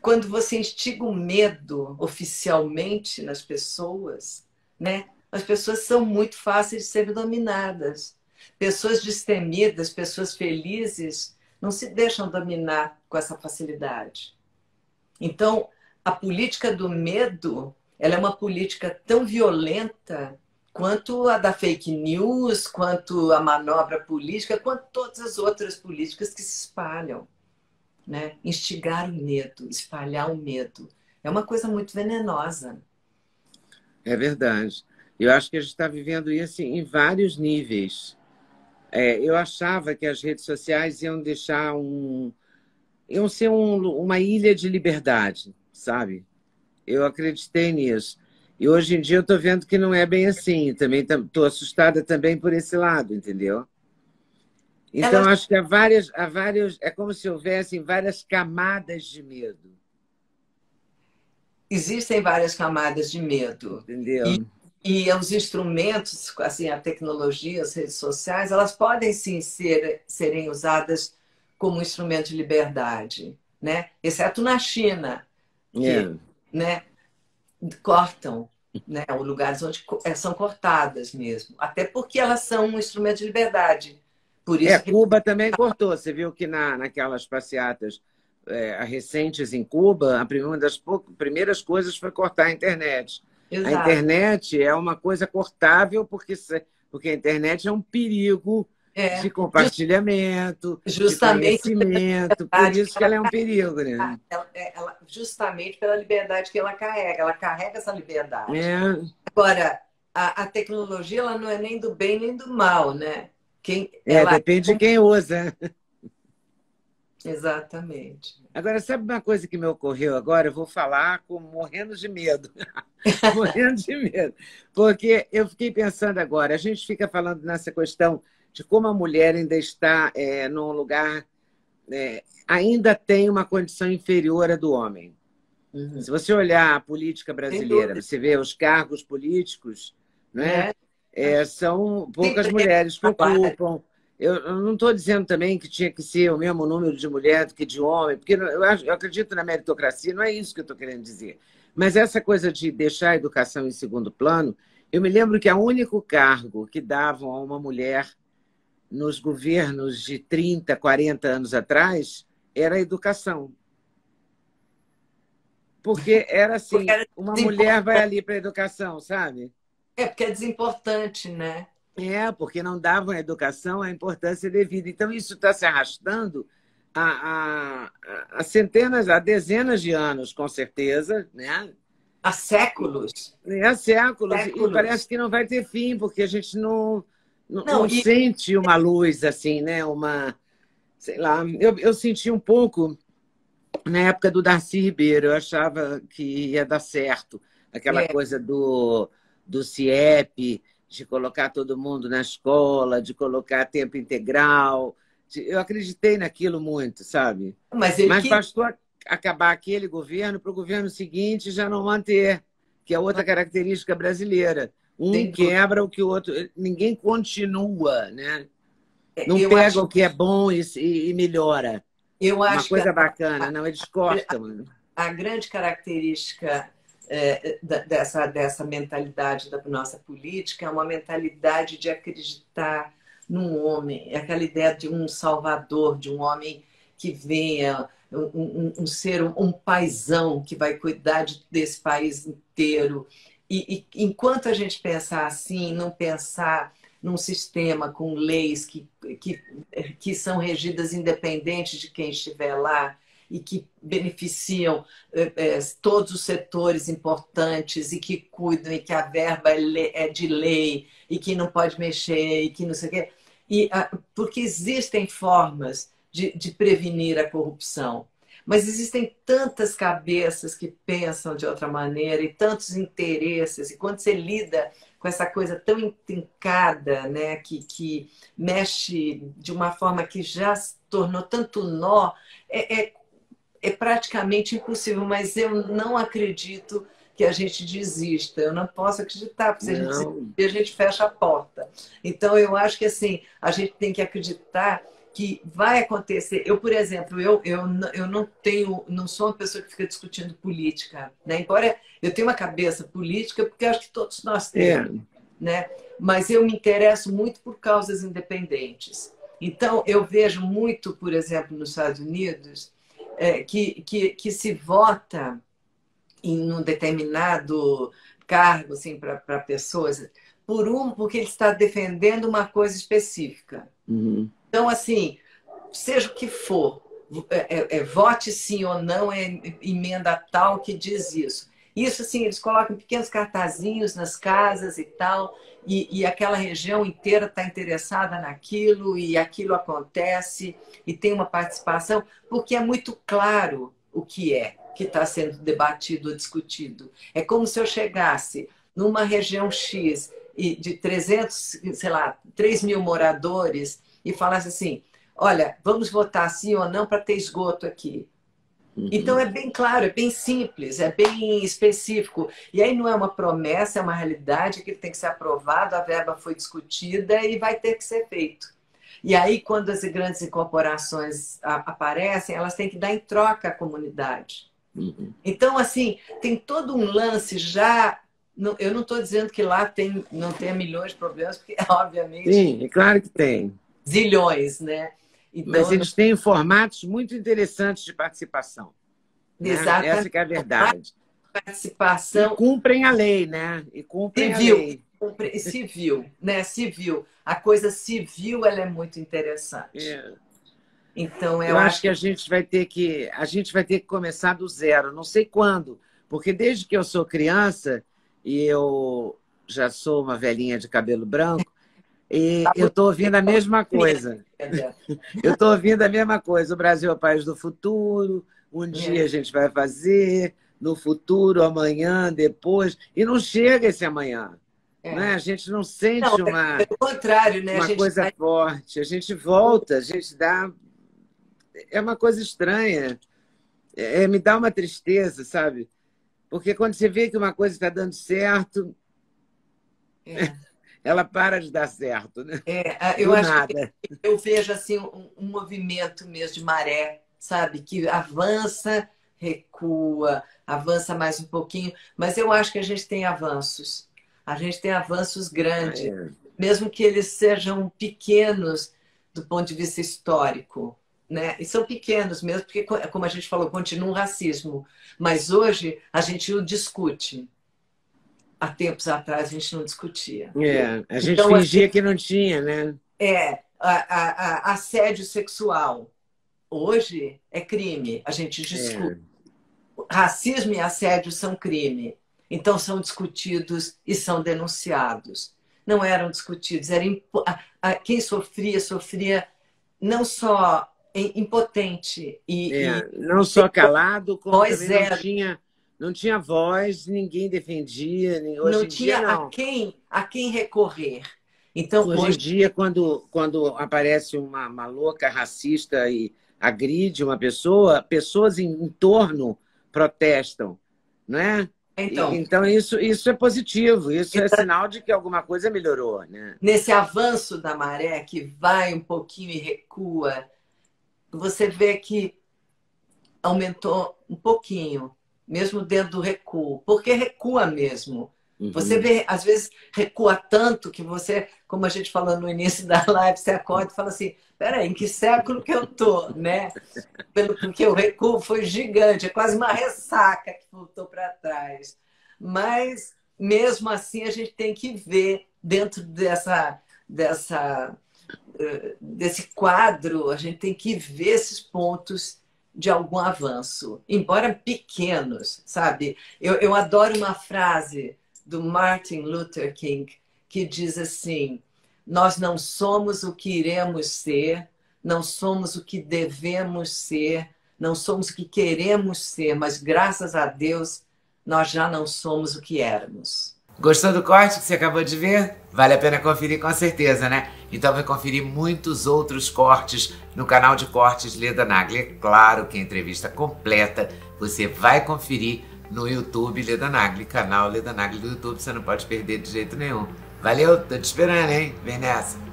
quando você instiga o medo oficialmente nas pessoas, né? As pessoas são muito fáceis de serem dominadas. Pessoas destemidas, pessoas felizes, não se deixam dominar com essa facilidade. Então, a política do medo, ela é uma política tão violenta quanto a da fake news, quanto a manobra política, quanto todas as outras políticas que se espalham, né? Instigar o medo, espalhar o medo. É uma coisa muito venenosa. É verdade. Eu acho que a gente está vivendo isso em vários níveis. Eu achava que as redes sociais iam deixar iam ser uma ilha de liberdade, sabe? Eu acreditei nisso. E hoje em dia eu estou vendo que não é bem assim. Também estou assustada também por esse lado, entendeu? Então, Elas acho que é como se houvessem várias camadas de medo, existem várias camadas de medo. entendeu? E os instrumentos, assim, a tecnologia, as redes sociais, elas podem sim serem usadas como instrumento de liberdade, né? Exceto na China, que, É. né, cortam, né, os lugares onde são cortadas mesmo, até porque elas são um instrumento de liberdade. Por isso que Cuba também cortou. Você viu que naquelas passeatas recentes em Cuba, uma das primeiras coisas foi cortar a internet. A exato, internet é uma coisa cortável porque a internet é um perigo de é compartilhamento, de justamente conhecimento. Por verdade que isso que ela é um perigo, né? justamente pela liberdade que ela carrega essa liberdade. É, Agora, a tecnologia ela não é nem do bem nem do mal, né? Quem ela depende de quem usa. exatamente. Agora, sabe uma coisa que me ocorreu agora? Eu vou falar morrendo de medo. Morrendo de medo. Porque eu fiquei pensando agora, a gente fica falando nessa questão de como a mulher ainda está num lugar, ainda tem uma condição inferior à do homem. Uhum. Se você olhar a política Sem brasileira, dúvida, você vê os cargos políticos, né? né? São poucas Sempre mulheres que a guarda. ocupam. Eu não estou dizendo também que tinha que ser o mesmo número de mulher do que de homem, porque eu acredito na meritocracia, não é isso que eu estou querendo dizer. Mas essa coisa de deixar a educação em segundo plano, eu me lembro que o único cargo que davam a uma mulher nos governos de 30, 40 anos atrás era a educação. Porque era Porque assim, era uma mulher vai desimportante. ali para a educação, sabe? É porque é desimportante, né? Porque não davam a educação a importância devida. Então, isso está se arrastando há centenas, há dezenas de anos, com certeza, né? Há séculos, Há séculos, e parece séculos. que não vai ter fim, porque a gente Não, não sente uma luz assim, né? Sei lá, eu senti um pouco na época do Darcy Ribeiro, eu achava que ia dar certo. Aquela é, coisa do CIEP, de colocar todo mundo na escola, de colocar tempo integral. Eu acreditei naquilo muito, sabe? mas ele Mas queria, bastou acabar aquele governo para o governo seguinte já não manter, que é outra característica brasileira. Um sem dúvida. quebra o que o outro. Ninguém continua, né? Não Eu pega acho, o que é bom e melhora. eu Uma acho que coisa bacana. Não, eles cortam. a grande característica dessa mentalidade da nossa política é uma mentalidade de acreditar num homem, é aquela ideia de um salvador, de um homem que venha, um ser, um paizão que vai cuidar desse país inteiro. Enquanto a gente pensar assim, não pensar num sistema com leis que, que são regidas independente de quem estiver lá, e que beneficiam todos os setores importantes e que cuidam e que a verba é de lei e que não pode mexer e que não sei o quê. Porque existem formas de prevenir a corrupção. Mas existem tantas cabeças que pensam de outra maneira e tantos interesses. E quando você lida com essa coisa tão intrincada, né, que mexe de uma forma que já se tornou tanto nó, é, é praticamente impossível, mas eu não acredito que a gente desista. Eu não posso acreditar, porque se a gente desistir, Não. a gente fecha a porta. Então, eu acho que assim, a gente tem que acreditar que vai acontecer. Eu, por exemplo, eu não sou uma pessoa que fica discutindo política, né? Embora eu tenha uma cabeça política, porque eu acho que todos nós temos, né? Mas eu me interesso muito por causas independentes. Então, eu vejo muito, por exemplo, nos Estados Unidos, que se vota em um determinado cargo assim, para pessoas, porque ele está defendendo uma coisa específica. Uhum. Então, assim, seja o que for, vote sim ou não, emenda tal que diz isso. Isso, assim, eles colocam pequenos cartazinhos nas casas e tal, e aquela região inteira está interessada naquilo, e aquilo acontece, e tem uma participação, porque é muito claro o que está sendo debatido ou discutido. É como se eu chegasse numa região X e de 300, sei lá, 3 mil moradores e falasse assim, olha, vamos votar sim ou não para ter esgoto aqui. Uhum. Então é bem claro, é bem simples, é bem específico. E aí não é uma promessa, é uma realidade que tem que ser aprovado, a verba foi discutida e vai ter que ser feito. E aí, quando as grandes incorporações aparecem, elas têm que dar em troca à comunidade. Uhum. Então, assim, tem todo um lance já. Eu não estou dizendo que lá não tenha milhões de problemas, porque, obviamente. Sim, é claro que tem. Zilhões, né? Então, mas eles têm formatos muito interessantes de participação. Exatamente. Né? Essa que é a verdade. Participação. E cumprem a lei, né? E cumprem a lei. Civil, né? Civil. A coisa civil ela é muito interessante. Então, eu acho que a gente vai ter que começar do zero. Não sei quando, porque desde que eu sou criança e eu já sou uma velhinha de cabelo branco, e eu estou ouvindo a mesma coisa. Eu estou ouvindo a mesma coisa. O Brasil é o país do futuro. Um dia a gente vai fazer, no futuro, amanhã, depois. E não chega esse amanhã. Né? A gente não sente pelo contrário, né? uma coisa forte. A gente volta, a gente dá. É uma coisa estranha. Me dá uma tristeza, sabe? Porque quando você vê que uma coisa está dando certo, ela para de dar certo, né? Eu vejo assim um movimento mesmo de maré, sabe? Que avança, recua, avança mais um pouquinho, mas eu acho que a gente tem avanços. A gente tem avanços grandes, mesmo que eles sejam pequenos do ponto de vista histórico. Né? E são pequenos mesmo, porque, como a gente falou, continua um racismo. Mas hoje a gente o discute. Há tempos atrás a gente não discutia. A gente então, fingia assim, que não tinha, né? Assédio sexual. Hoje é crime, a gente discute. Racismo e assédio são crime. Então são discutidos e são denunciados. Não eram discutidos, quem sofria não só impotente não só calado, como também não tinha voz, ninguém defendia. Hoje não tinha a quem recorrer. Então, hoje em dia, quando aparece uma louca racista e agride uma pessoa, pessoas em torno protestam, não é? Então isso é positivo, isso é sinal de que alguma coisa melhorou, né? Nesse avanço da maré que vai um pouquinho e recua, você vê que aumentou um pouquinho, mesmo dentro do recuo, porque recua mesmo. Uhum. Você vê, às vezes, recua tanto que você, como a gente falou no início da live, você acorda e fala assim, peraí, em que século que eu tô, né? Porque o recuo foi gigante, é quase uma ressaca que voltou para trás. Mas, mesmo assim, a gente tem que ver dentro desse quadro, a gente tem que ver esses pontos de algum avanço, embora pequenos, sabe? Eu adoro uma frase do Martin Luther King que diz assim, nós não somos o que iremos ser, não somos o que devemos ser, não somos o que queremos ser, mas graças a Deus nós já não somos o que éramos. Gostou do corte que você acabou de ver? Vale a pena conferir com certeza, né? Então vai conferir muitos outros cortes no canal de cortes Leda Nagli. É claro que a entrevista completa você vai conferir no YouTube Leda Nagli, canal Leda Nagli do YouTube, você não pode perder de jeito nenhum. Valeu, tô te esperando, hein? Vem nessa!